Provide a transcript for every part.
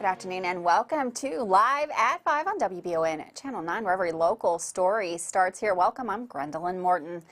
Good afternoon and welcome to Live at 5 on WBON Channel 9, where every local story starts here. Welcome, I'm Gwendolyn Morton.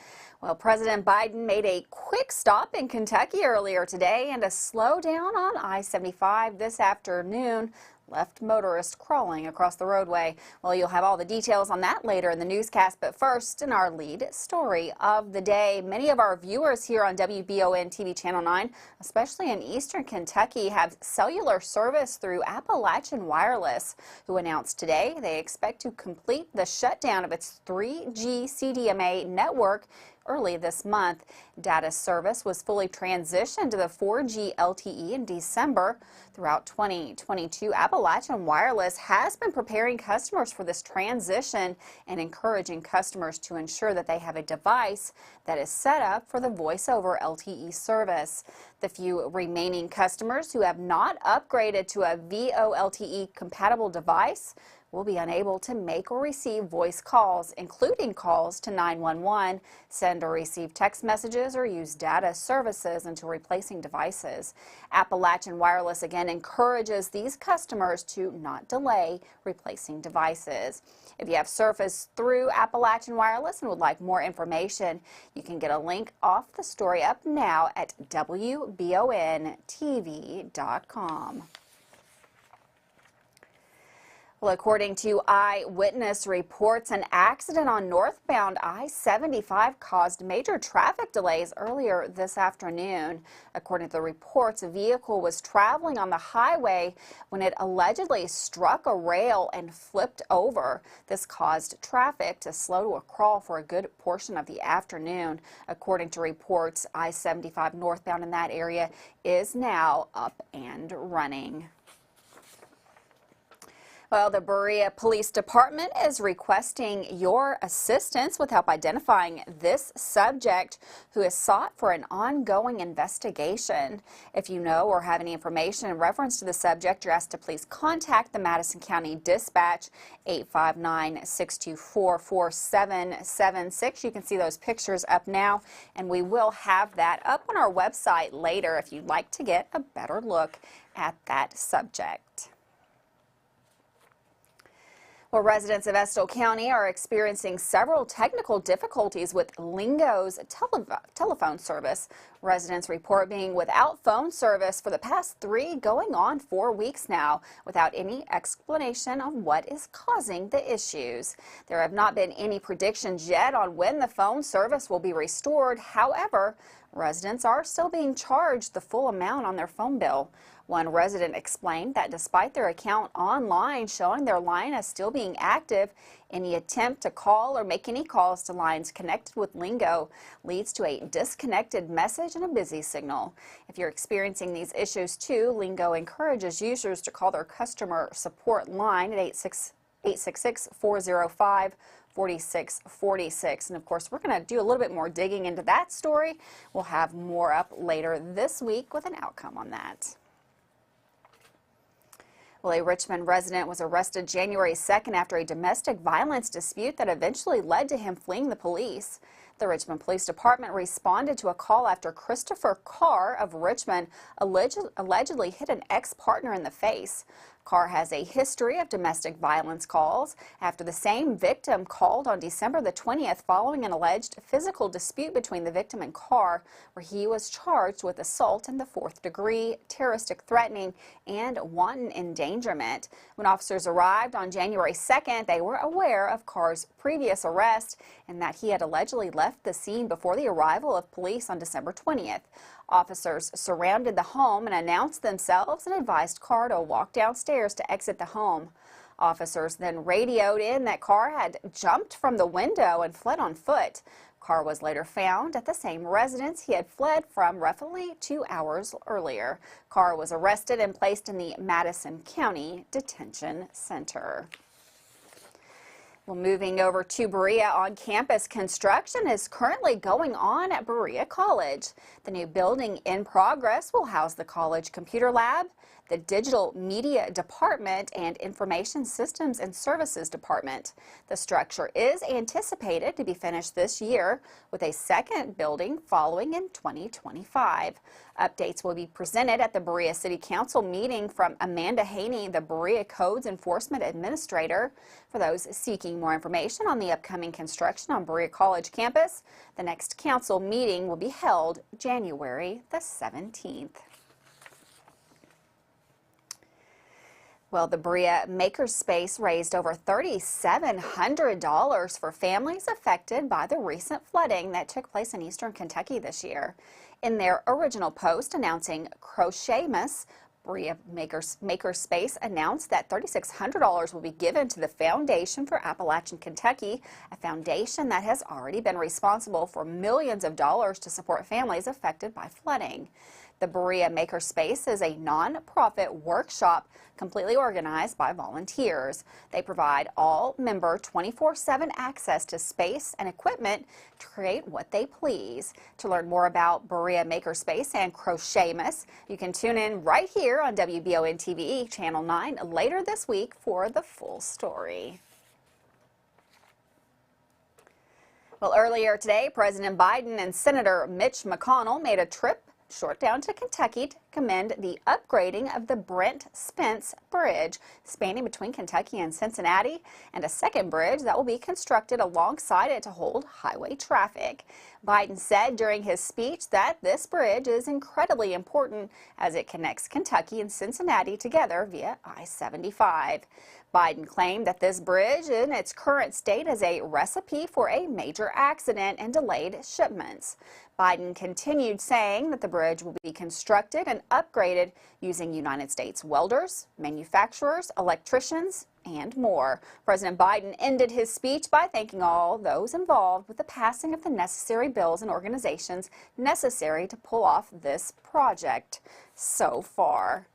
Well, President Biden made a quick stop in Kentucky earlier today, and a slowdown on I75 this afternoon left motorists crawling across the roadway. Well, you'll have all the details on that later in the newscast, but first, in our lead story of the day, many of our viewers here on WBON TV Channel 9, especially in eastern Kentucky, have cellular service through Appalachian Wireless, who announced today they expect to complete the shutdown of its 3G CDMA network early this month. Data service was fully transitioned to the 4G LTE in December. Throughout 2022, Appalachian Wireless has been preparing customers for this transition and encouraging customers to ensure that they have a device that is set up for the voice-over LTE service. The few remaining customers who have not upgraded to a VoLTE compatible device will be unable to make or receive voice calls, including calls to 911, send or receive text messages, or use data services until replacing devices. Appalachian Wireless again encourages these customers to not delay replacing devices. If you have service through Appalachian Wireless and would like more information, you can get a link off the story up now at WBONTV.com. Well, according to eyewitness reports, an accident on northbound I75 caused major traffic delays earlier this afternoon. According to the reports, a vehicle was traveling on the highway when it allegedly struck a rail and flipped over. This caused traffic to slow to a crawl for a good portion of the afternoon. According to reports, I75 northbound in that area is now up and running. Well, the Berea Police Department is requesting your assistance with help identifying this subject who is sought for an ongoing investigation. If you know or have any information in reference to the subject, you're asked to please contact the Madison County Dispatch 859-624-4776. You can see those pictures up now, and we will have that up on our website later if you'd like to get a better look at that subject. Well, residents of Estill County are experiencing several technical difficulties with Lingo's telephone service. Residents report being without phone service for the past 4 weeks now, without any explanation on what is causing the issues. There have not been any predictions yet on when the phone service will be restored. However, residents are still being charged the full amount on their phone bill. One resident explained that despite their account online showing their line as still being active, any attempt to call or make any calls to lines connected with Lingo leads to a disconnected message and a busy signal. If you're experiencing these issues too, Lingo encourages users to call their customer support line at 866-405-4646. And of course, we're going to do a little bit more digging into that story. We'll have more up later this week with an outcome on that. Well, a Richmond resident was arrested January 2nd after a domestic violence dispute that eventually led to him fleeing the police. The Richmond Police Department responded to a call after Christopher Carr of Richmond allegedly hit an ex-partner in the face. Carr has a history of domestic violence calls after the same victim called on December the 20th following an alleged physical dispute between the victim and Carr, where he was charged with assault in the 4th degree, terroristic threatening, and wanton endangerment. When officers arrived on January 2nd, they were aware of Carr's previous arrest and that he had allegedly left the scene before the arrival of police on December 20th. Officers surrounded the home and announced themselves and advised Carr to walk downstairs to exit the home. Officers then radioed in that Carr had jumped from the window and fled on foot. Carr was later found at the same residence he had fled from roughly 2 hours earlier. Carr was arrested and placed in the Madison County Detention Center. Well, moving over to Berea, on-campus construction is currently going on at Berea College. The new building in progress will house the college computer lab, the Digital Media Department, and Information Systems and Services Department. The structure is anticipated to be finished this year, with a second building following in 2025. Updates will be presented at the Berea City Council meeting from Amanda Haney, the Berea Codes Enforcement Administrator. For those seeking more information on the upcoming construction on Berea College campus, the next council meeting will be held January the 17th. Well, the Berea Makerspace raised over $3,700 for families affected by the recent flooding that took place in eastern Kentucky this year. In their original post announcing Crochetmas, Berea Makerspace announced that $3,600 will be given to the Foundation for Appalachian Kentucky, a foundation that has already been responsible for millions of dollars to support families affected by flooding. The Berea Makerspace is a non-profit workshop completely organized by volunteers. They provide all member 24/7 access to space and equipment to create what they please. To learn more about Berea Makerspace and Crochetmas, you can tune in right here on WBON TV Channel 9 later this week for the full story. Well, earlier today, President Biden and Senator Mitch McConnell made a trip short down to Kentucky to commend the upgrading of the Brent Spence Bridge spanning between Kentucky and Cincinnati, and a second bridge that will be constructed alongside it to hold highway traffic. Biden said during his speech that this bridge is incredibly important as it connects Kentucky and Cincinnati together via I-75. Biden claimed that this bridge in its current state is a recipe for a major accident and delayed shipments. Biden continued saying that the bridge will be constructed and upgraded using United States welders, manufacturers, electricians, and more. President Biden ended his speech by thanking all those involved with the passing of the necessary bills and organizations necessary to pull off this project so far.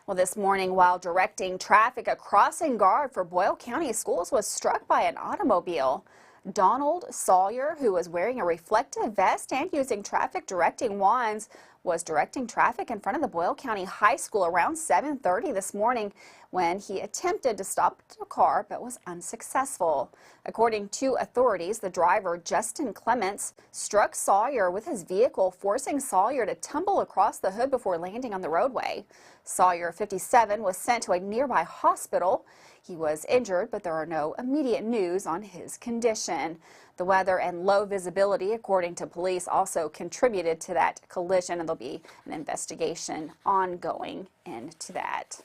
Well, this morning, while directing traffic, a crossing guard for Boyle County Schools was struck by an automobile. Donald Sawyer, who was wearing a reflective vest and using traffic directing wands, was directing traffic in front of the Boyle County High School around 7:30 this morning when he attempted to stop the car but was unsuccessful. According to authorities, the driver, Justin Clements, struck Sawyer with his vehicle, forcing Sawyer to tumble across the hood before landing on the roadway. Sawyer, 57, was sent to a nearby hospital. He was injured, but there are no immediate news on his condition. The weather and low visibility, according to police, also contributed to that collision, and there'll be an investigation ongoing into that.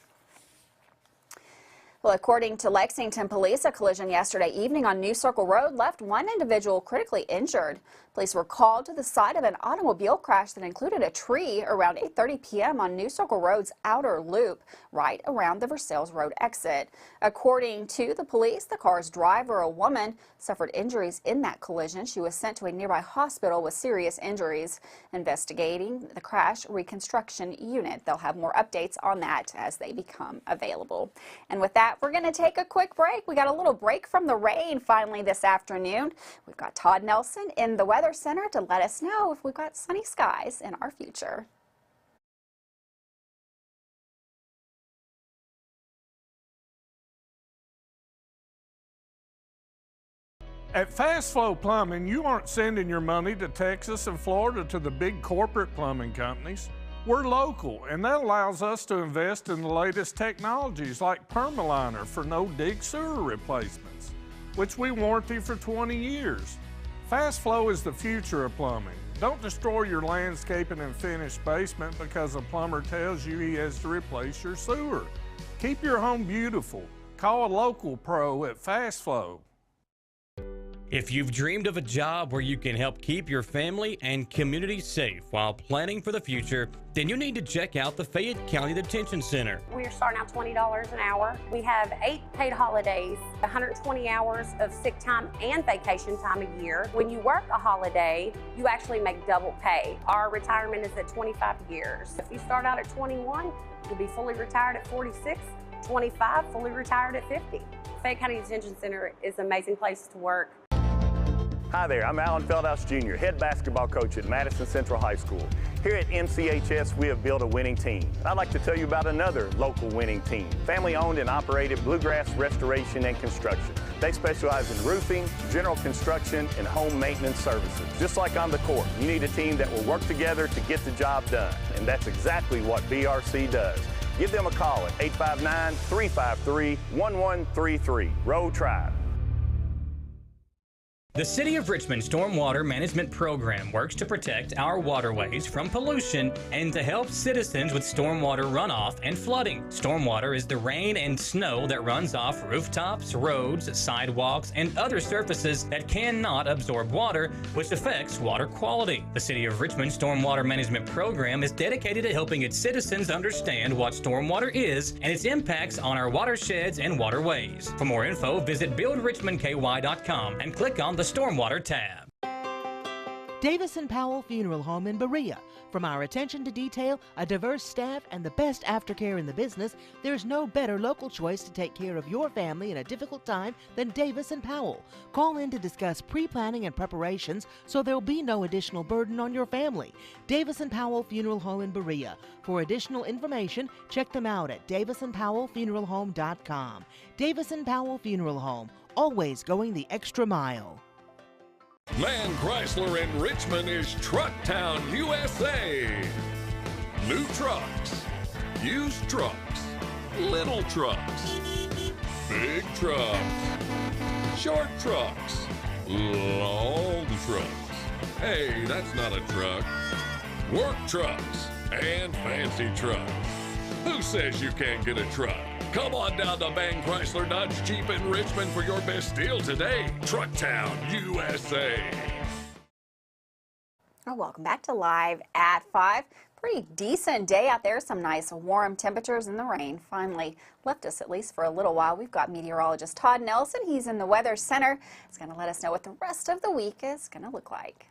Well, according to Lexington police, a collision yesterday evening on New Circle Road left one individual critically injured. Police were called to the site of an automobile crash that included a tree around 8:30 p.m. on New Circle Road's outer loop, right around the Versailles Road exit. According to the police, the car's driver, a woman, suffered injuries in that collision. She was sent to a nearby hospital with serious injuries. Investigating the crash reconstruction unit. They'll have more updates on that as they become available. And with that, we're going to take a quick break. We got a little break from the rain finally this afternoon. We've got Todd Nelson in the Weather Center to let us know if we've got sunny skies in our future. At Fast Flow Plumbing, you aren't sending your money to Texas and Florida to the big corporate plumbing companies. We're local, and that allows us to invest in the latest technologies like Permaliner for no-dig sewer replacements, which we warranty for 20 years. Fast Flow is the future of plumbing. Don't destroy your landscaping and finished basement because a plumber tells you he has to replace your sewer. Keep your home beautiful. Call a local pro at Fast Flow. If you've dreamed of a job where you can help keep your family and community safe while planning for the future, then you need to check out the Fayette County Detention Center. We're starting out $20 an hour. We have 8 paid holidays, 120 hours of sick time and vacation time a year. When you work a holiday, you actually make double pay. Our retirement is at 25 years. If you start out at 21, you'll be fully retired at 46, 25, fully retired at 50. Fayette County Detention Center is an amazing place to work. Hi there, I'm Alan Feldhouse Jr., head basketball coach at Madison Central High School. Here at MCHS, we have built a winning team. I'd like to tell you about another local winning team, family-owned and operated Bluegrass Restoration and Construction. They specialize in roofing, general construction, and home maintenance services. Just like on the court, you need a team that will work together to get the job done, and that's exactly what BRC does. Give them a call at 859-353-1133. Row Tribe. The City of Richmond Stormwater Management Program works to protect our waterways from pollution and to help citizens with stormwater runoff and flooding. Stormwater is the rain and snow that runs off rooftops, roads, sidewalks, and other surfaces that cannot absorb water, which affects water quality. The City of Richmond Stormwater Management Program is dedicated to helping its citizens understand what stormwater is and its impacts on our watersheds and waterways. For more info, visit buildrichmondky.com and click on the Stormwater tab. Davis & Powell Funeral Home in Berea. From our attention to detail, a diverse staff, and the best aftercare in the business, there's no better local choice to take care of your family in a difficult time than Davis & Powell. Call in to discuss pre-planning and preparations so there'll be no additional burden on your family. Davis & Powell Funeral Home in Berea. For additional information, check them out at davisandpowellfuneralhome.com. Davis & Powell Funeral Home, always going the extra mile. Man Chrysler in Richmond is Truck Town, USA. New trucks, used trucks, little trucks, big trucks, short trucks, long trucks. Hey, that's not a truck. Work trucks and fancy trucks. Who says you can't get a truck? Come on down to Man Chrysler Dodge Jeep in Richmond for your best deal today. Truck Town, USA. Oh, welcome back to Live at 5. Pretty decent day out there. Some nice warm temperatures, and the rain finally left us, at least for a little while. We've got meteorologist Todd Nelson. He's in the Weather Center. He's going to let us know what the rest of the week is going to look like.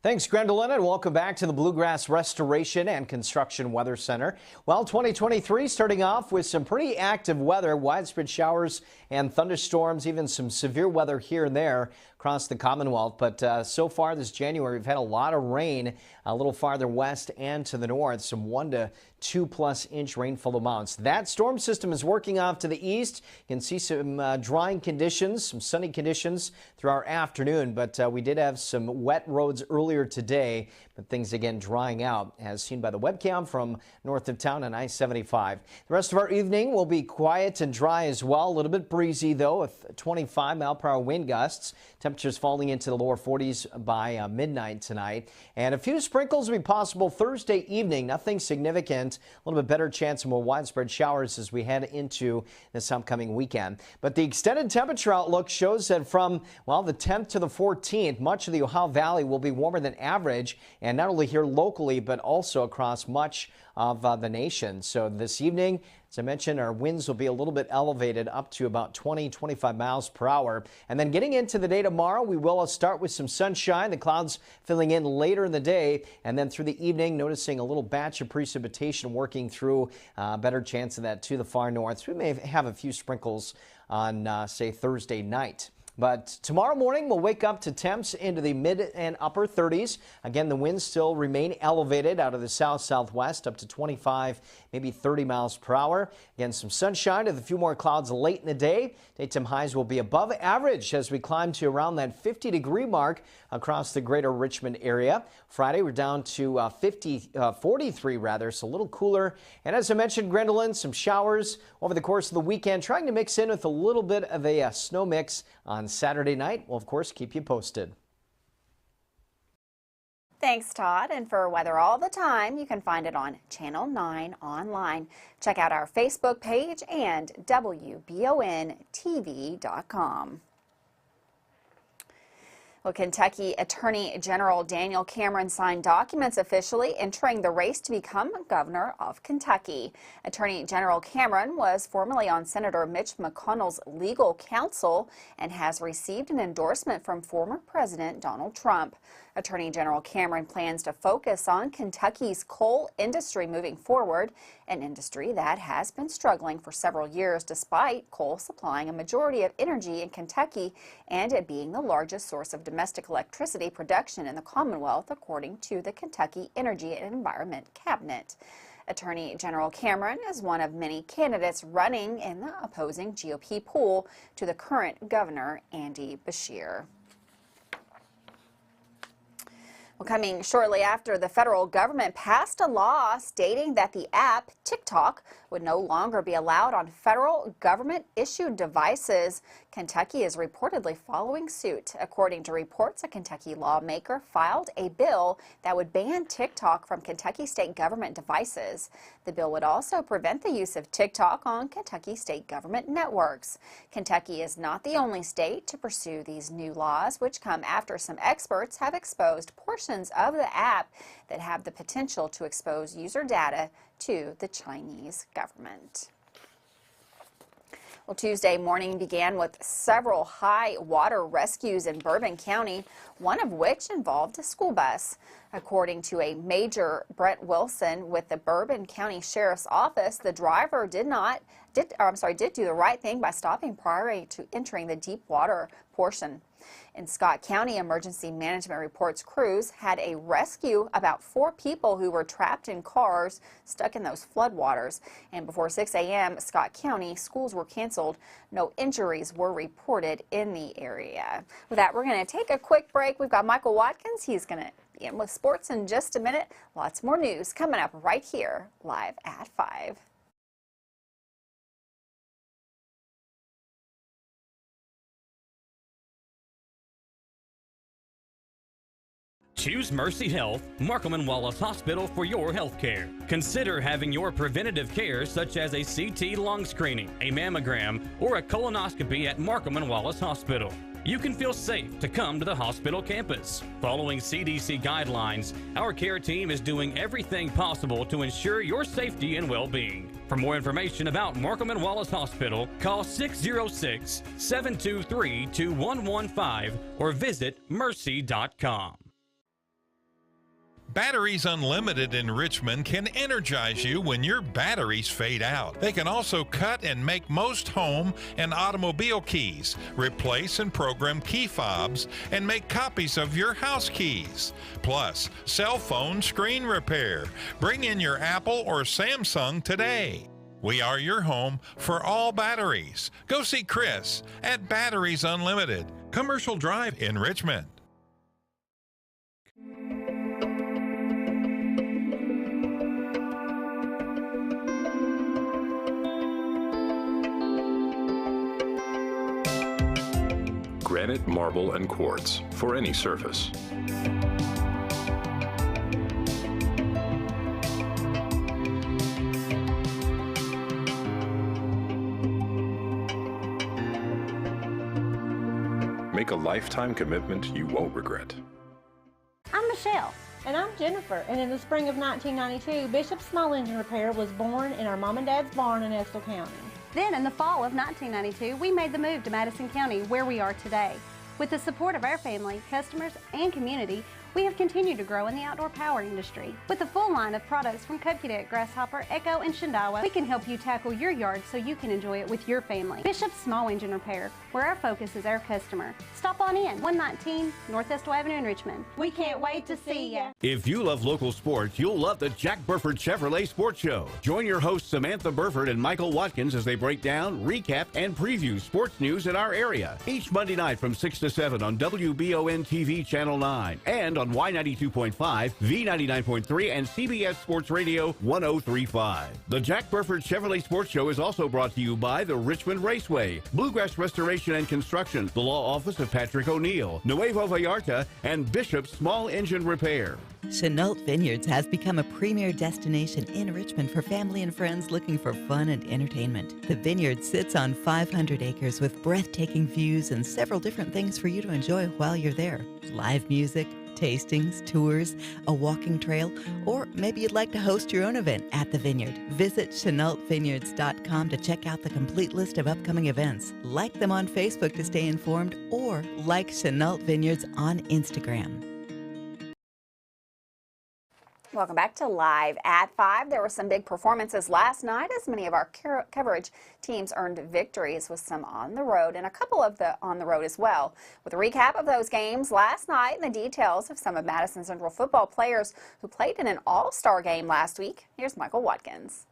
Thanks, Gwendolyn, and welcome back to the Bluegrass Restoration and Construction Weather Center. Well, 2023 starting off with some pretty active weather, widespread showers and thunderstorms, even some severe weather here and there across the Commonwealth. But so far this January, we've had a lot of rain a little farther west and to the north, some 1 to 2+ inch rainfall amounts. That storm system is working off to the east. You can see some drying conditions, some sunny conditions through our afternoon, but we did have some wet roads earlier today, but things again drying out as seen by the webcam from north of town on I75. The rest of our evening will be quiet and dry as well. A little bit breezy though, with 25-mile-per-hour wind gusts. Temperatures falling into the lower 40s by midnight tonight, and a few sprinkles will be possible Thursday evening. Nothing significant. A little bit better chance of more widespread showers as we head into this upcoming weekend. But the extended temperature outlook shows that from, well, the 10th to the 14th, much of the Ohio Valley will be warmer than average, and not only here locally, but also across much of the nation. So this evening, as I mentioned, our winds will be a little bit elevated up to about 20-25 miles per hour. And then getting into the day tomorrow, we will start with some sunshine, the clouds filling in later in the day, and then through the evening, noticing a little batch of precipitation working through. Better chance of that to the far north. So we may have a few sprinkles on, say, Thursday night. But tomorrow morning, we'll wake up to temps into the mid and upper 30s. Again, the winds still remain elevated out of the south-southwest up to 25, maybe 30 miles per hour. Again, some sunshine with a few more clouds late in the day. Daytime highs will be above average as we climb to around that 50-degree mark across the greater Richmond area. Friday, we're down to 43 rather, so a little cooler. And as I mentioned, Gwendolyn, some showers over the course of the weekend, trying to mix in with a little bit of a snow mix on Saturday night. We'll, of course, keep you posted. Thanks, Todd. And for weather all the time, you can find it on Channel 9 online. Check out our Facebook page and WBONTV.com. Well, Kentucky Attorney General Daniel Cameron signed documents officially entering the race to become governor of Kentucky. Attorney General Cameron was formerly on Senator Mitch McConnell's legal counsel and has received an endorsement from former President Donald Trump. Attorney General Cameron plans to focus on Kentucky's coal industry moving forward, an industry that has been struggling for several years despite coal supplying a majority of energy in Kentucky and it being the largest source of domestic electricity production in the Commonwealth, according to the Kentucky Energy and Environment Cabinet. Attorney General Cameron is one of many candidates running in the opposing GOP pool to the current governor, Andy Beshear. Well, coming shortly after the federal government passed a law stating that the app TikTok would no longer be allowed on federal government-issued devices, Kentucky is reportedly following suit. According to reports, a Kentucky lawmaker filed a bill that would ban TikTok from Kentucky state government devices. The bill would also prevent the use of TikTok on Kentucky state government networks. Kentucky is not the only state to pursue these new laws, which come after some experts have exposed portions of the app that have the potential to expose user data to the Chinese government. Well, Tuesday morning began with several high water rescues in Bourbon County, one of which involved a school bus. According to a Major Brett Wilson with the Bourbon County Sheriff's Office, the driver did do the right thing by stopping prior to entering the deep water portion. In Scott County, emergency management reports crews had a rescue about 4 people who were trapped in cars stuck in those floodwaters. And before 6 a.m., Scott County schools were canceled. No injuries were reported in the area. With that, we're going to take a quick break. We've got Michael Watkins. He's going to be in with sports in just a minute. Lots more news coming up right here, live at 5. Choose Mercy Health, Markham and Wallace Hospital for your health care. Consider having your preventative care such as a CT lung screening, a mammogram, or a colonoscopy at Markham and Wallace Hospital. You can feel safe to come to the hospital campus. Following CDC guidelines, our care team is doing everything possible to ensure your safety and well-being. For more information about Markham and Wallace Hospital, call 606-723-2115 or visit mercy.com. Batteries Unlimited in Richmond can energize you when your batteries fade out. They can also cut and make most home and automobile keys, replace and program key fobs, and make copies of your house keys. Plus, cell phone screen repair. Bring in your Apple or Samsung today. We are your home for all batteries. Go see Chris at Batteries Unlimited, Commercial Drive in Richmond. Granite, marble, and quartz for any surface. Make a lifetime commitment you won't regret. I'm Michelle. And I'm Jennifer, and in the spring of 1992, Bishop's Small Engine Repair was born in our mom and dad's barn in Estill County. Then in the fall of 1992, we made the move to Madison County, where we are today. With the support of our family, customers, and community, we have continued to grow in the outdoor power industry. With a full line of products from Cupcadet, Grasshopper, Echo, and Shindawa, we can help you tackle your yard so you can enjoy it with your family. Bishop's Small Engine Repair, where our focus is our customer. Stop on in, 119 North Estill Avenue in Richmond. We can't wait to see ya. If you love local sports, you'll love the Jack Burford Chevrolet Sports Show. Join your hosts Samantha Burford and Michael Watkins as they break down, recap, and preview sports news in our area. Each Monday night from 6 to 7 on WBON TV Channel 9 and on Y92.5, V99.3, and CBS Sports Radio 103.5. The Jack Burford Chevrolet Sports Show is also brought to you by the Richmond Raceway, Bluegrass Restoration and Construction, the Law Office of Patrick O'Neill, Nuevo Vallarta, and Bishop's Small Engine Repair. Chenault Vineyards has become a premier destination in Richmond for family and friends looking for fun and entertainment. The vineyard sits on 500 acres with breathtaking views and several different things for you to enjoy while you're there. Live music, tastings, tours, a walking trail, or maybe you'd like to host your own event at the vineyard. Visit ChenaultVineyards.com to check out the complete list of upcoming events. Like them on Facebook to stay informed, or like Chenault Vineyards on Instagram. Welcome back to Live at 5. There were some big performances last night as many of our coverage teams earned victories with some on the road and a couple of the on the road as well. With a recap of those games last night and the details of some of Madison Central football players who played in an all-star game last week, here's Michael Watkins.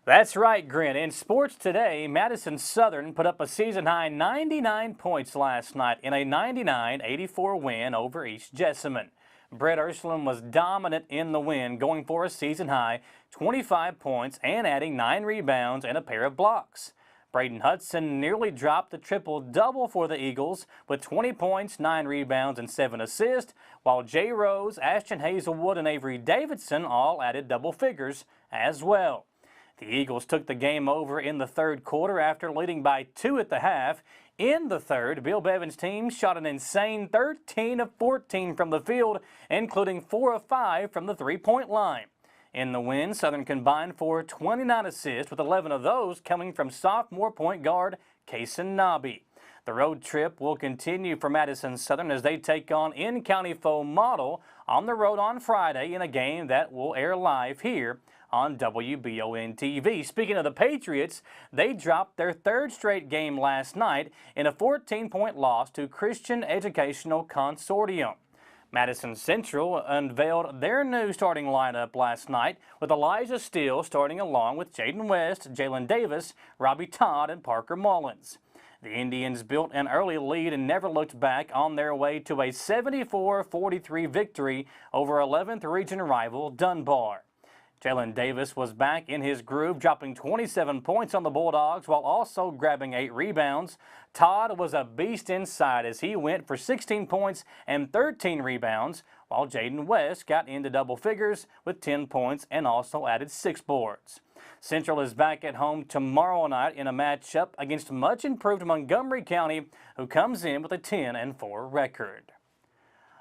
That's right, Grin. In sports today, Madison Southern put up a season-high 99 points last night in a 99-84 win over East Jessamine. Brett Ursuline was dominant in the win, going for a season-high 25 points and adding 9 rebounds and a pair of blocks. Braden Hudson nearly dropped the triple-double for the Eagles with 20 points, 9 rebounds, and 7 assists, while Jay Rose, Ashton Hazelwood, and Avery Davidson all added double figures as well. The Eagles took the game over in the third quarter after leading by 2 at the half. In the third, Bill Bevan's team shot an insane 13 of 14 from the field, including 4 of 5 from the three-point line. In the win, Southern combined for 29 assists, with 11 of those coming from sophomore point guard Kaysen Nobby. The road trip will continue for Madison Southern as they take on in-county foe Model on the road on Friday in a game that will air live here on WBON TV. Speaking of the Patriots, they dropped their third straight game last night in a 14-point loss to Christian Educational Consortium. Madison Central unveiled their new starting lineup last night with Elijah Steele starting along with Jaden West, Jalen Davis, Robbie Todd, and Parker Mullins. The Indians built an early lead and never looked back on their way to a 74-43 victory over 11th region rival Dunbar. Jalen Davis was back in his groove, dropping 27 points on the Bulldogs while also grabbing 8 rebounds. Todd was a beast inside as he went for 16 points and 13 rebounds, while Jaden West got into double figures with 10 points and also added 6 boards. Central is back at home tomorrow night in a matchup against much-improved Montgomery County, who comes in with a 10-4 record.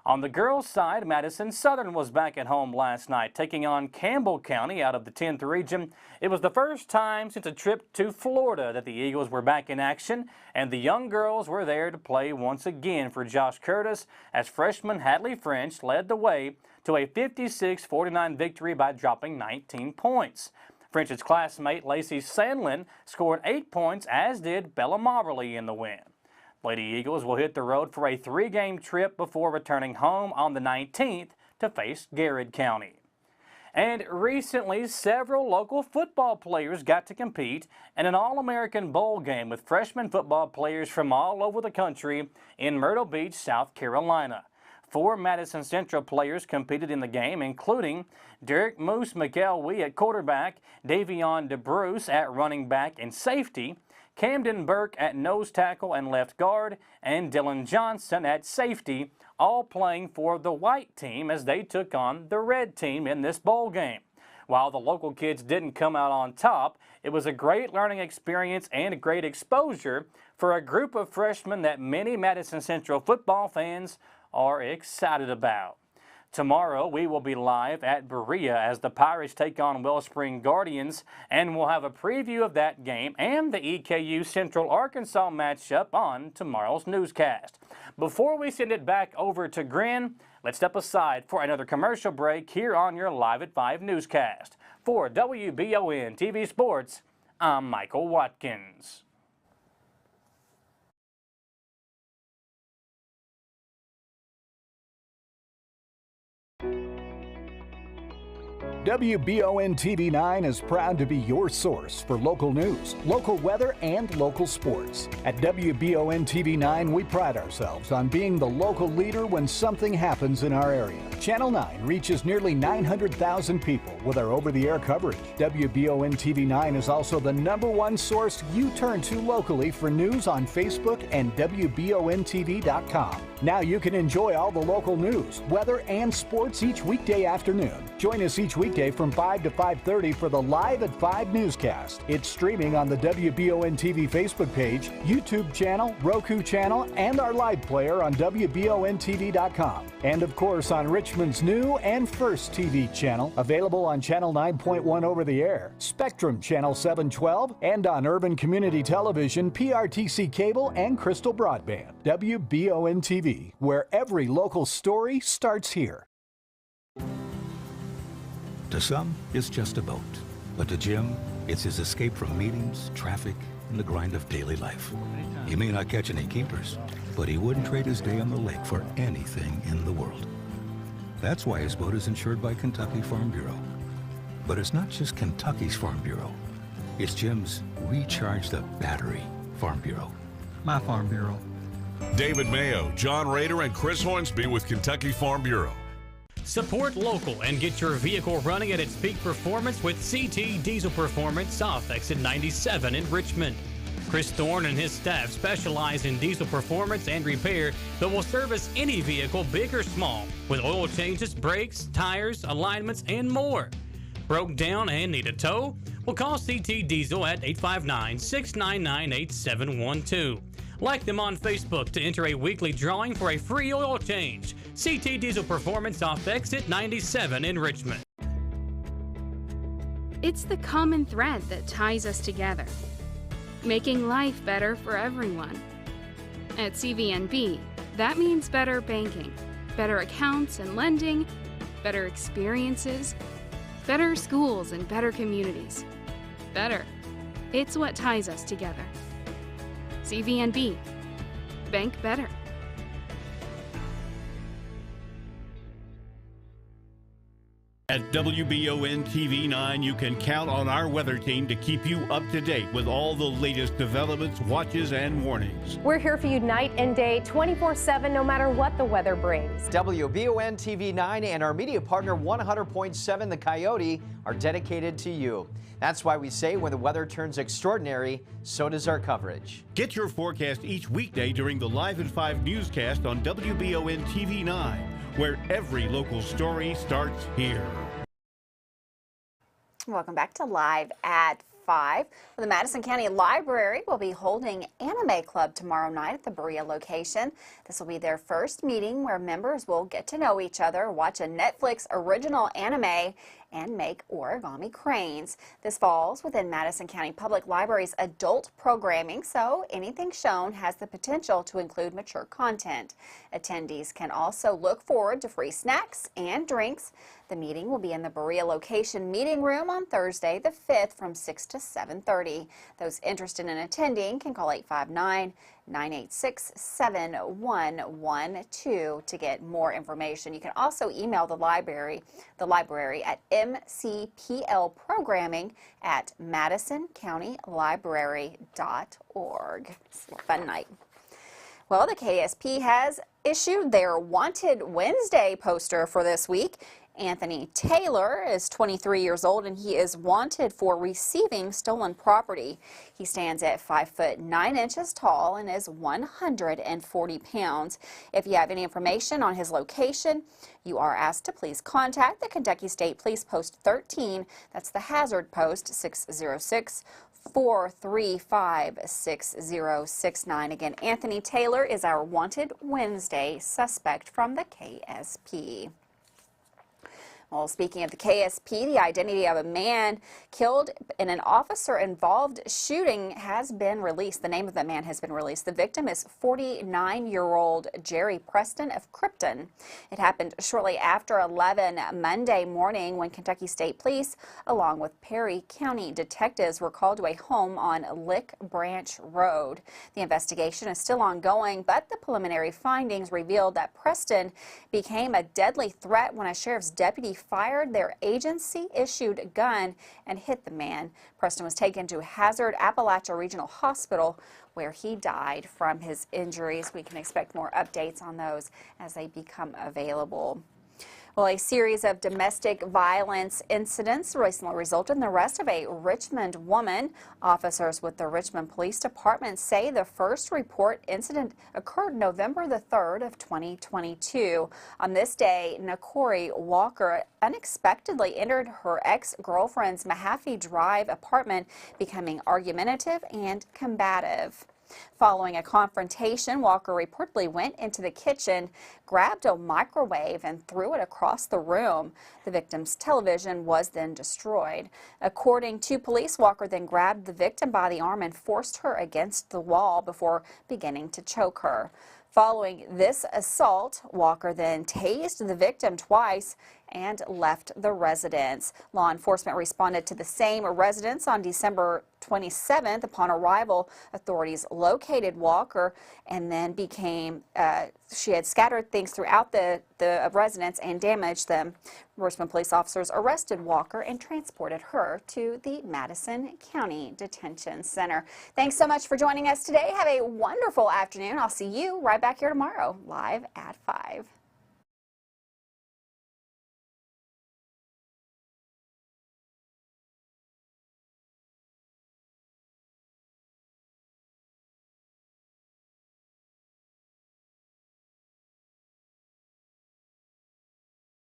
On the girls' side, Madison Southern was back at home last night, taking on Campbell County out of the 10th region. It was the first time since a trip to Florida that the Eagles were back in action, and the young girls were there to play once again for Josh Curtis as freshman Hadley French led the way to a 56-49 victory by dropping 19 points. French's classmate Lacey Sandlin scored 8 points, as did Bella Moberly in the win. Lady Eagles will hit the road for a 3-game trip before returning home on the 19th to face Garrett County. And recently, several local football players got to compete in an All-American Bowl game with freshman football players from all over the country in Myrtle Beach, South Carolina. 4 Madison Central players competed in the game, including Derek Moose McElwee at quarterback, Davion DeBruce at running back and safety, Camden Burke at nose tackle and left guard, and Dylan Johnson at safety, all playing for the white team as they took on the red team in this bowl game. While the local kids didn't come out on top, it was a great learning experience and a great exposure for a group of freshmen that many Madison Central football fans are excited about. Tomorrow, we will be live at Berea as the Pirates take on Wellspring Guardians, and we'll have a preview of that game and the EKU Central Arkansas matchup on tomorrow's newscast. Before we send it back over to Grin, let's step aside for another commercial break here on your Live at 5 newscast. For WBON TV Sports, I'm Michael Watkins. WBON TV9 is proud to be your source for local news, local weather, and local sports. At WBON TV9, we pride ourselves on being the local leader when something happens in our area. Channel 9 reaches nearly 900,000 people with our over-the-air coverage. WBON TV9 is also the #1 source you turn to locally for news on Facebook and WBONTV.com. Now you can enjoy all the local news, weather, and sports each weekday afternoon. Join us each weekday from 5 to 5:30 for the Live at 5 newscast. It's streaming on the WBON TV Facebook page, YouTube channel, Roku channel, and our live player on WBONTV.com. And of course on Richmond's new and first TV channel, available on Channel 9.1 over the air, Spectrum Channel 712, and on Urban Community Television, PRTC Cable, and Crystal Broadband. WBON TV, where every local story starts here. To some, it's just a boat. But to Jim, it's his escape from meetings, traffic, and the grind of daily life. He may not catch any keepers, but he wouldn't trade his day on the lake for anything in the world. That's why his boat is insured by Kentucky Farm Bureau. But it's not just Kentucky's Farm Bureau. It's Jim's Recharge the Battery Farm Bureau. My Farm Bureau. David Mayo, John Rader, and Chris Hornsby with Kentucky Farm Bureau. Support local and get your vehicle running at its peak performance with CT Diesel Performance off exit 97 in Richmond. Chris Thorne and his staff specialize in diesel performance and repair that will service any vehicle, big or small, with oil changes, brakes, tires, alignments, and more. Broke down and need a tow? Well, call CT Diesel at 859-699-8712. Like them on Facebook to enter a weekly drawing for a free oil change. CT Diesel Performance off exit 97 in Richmond. It's the common thread that ties us together, making life better for everyone. At CVNB, that means better banking, better accounts and lending, better experiences, better schools and better communities. Better. It's what ties us together. CVNB. Bank better. At WBON TV 9, you can count on our weather team to keep you up to date with all the latest developments, watches, and warnings. We're here for you night and day, 24/7, no matter what the weather brings. WBON TV 9 and our media partner 100.7 The Coyote are dedicated to you. That's why we say when the weather turns extraordinary, so does our coverage. Get your forecast each weekday during the Live at 5 newscast on WBON TV 9, where every local story starts here. Welcome back to Live at 5. The Madison County Library will be holding Anime Club tomorrow night at the Berea location. This will be their first meeting where members will get to know each other, watch a Netflix original anime, and make origami cranes. This falls within Madison County Public Library's adult programming, so anything shown has the potential to include mature content. Attendees can also look forward to free snacks and drinks. The meeting will be in the Berea location meeting room on Thursday the 5th from 6 to 7:30. Those interested in attending can call 859-986-7112 to get more information. You can also email the library at mcplprogramming@madisoncountylibrary.org. It's a fun night. Well, the KSP has issued their Wanted Wednesday poster for this week. Anthony Taylor is 23 years old and he is wanted for receiving stolen property. He stands at 5'9" tall and is 140 pounds. If you have any information on his location, you are asked to please contact the Kentucky State Police Post 13. That's the hazard post 606-435-6069. Again, Anthony Taylor is our Wanted Wednesday suspect from the KSP. Well, speaking of the KSP, the identity of a man killed in an officer-involved shooting has been released. The name of the man has been released. The victim is 49-year-old Jerry Preston of Krypton. It happened shortly after 11 Monday morning when Kentucky State Police, along with Perry County detectives, were called to a home on Lick Branch Road. The investigation is still ongoing, but the preliminary findings revealed that Preston became a deadly threat when a sheriff's deputy fired their agency-issued gun and hit the man. Preston was taken to Hazard Appalachian Regional Hospital where he died from his injuries. We can expect more updates on those as they become available. Well, a series of domestic violence incidents recently resulted in the arrest of a Richmond woman. Officers with the Richmond Police Department say the first report incident occurred November the 3rd of 2022. On this day, Nakori Walker unexpectedly entered her ex-girlfriend's Mahaffey Drive apartment, becoming argumentative and combative. Following a confrontation, Walker reportedly went into the kitchen, grabbed a microwave, and threw it across the room. The victim's television was then destroyed. According to police, Walker then grabbed the victim by the arm and forced her against the wall before beginning to choke her. Following this assault, Walker then tased the victim twice and left the residence. Law enforcement responded to the same residence on December 27th. Upon arrival, authorities located Walker and then she had scattered things throughout the residence and damaged them. Richmond police officers arrested Walker and transported her to the Madison County Detention Center. Thanks so much for joining us today. Have a wonderful afternoon. I'll see you right back here tomorrow, live at 5.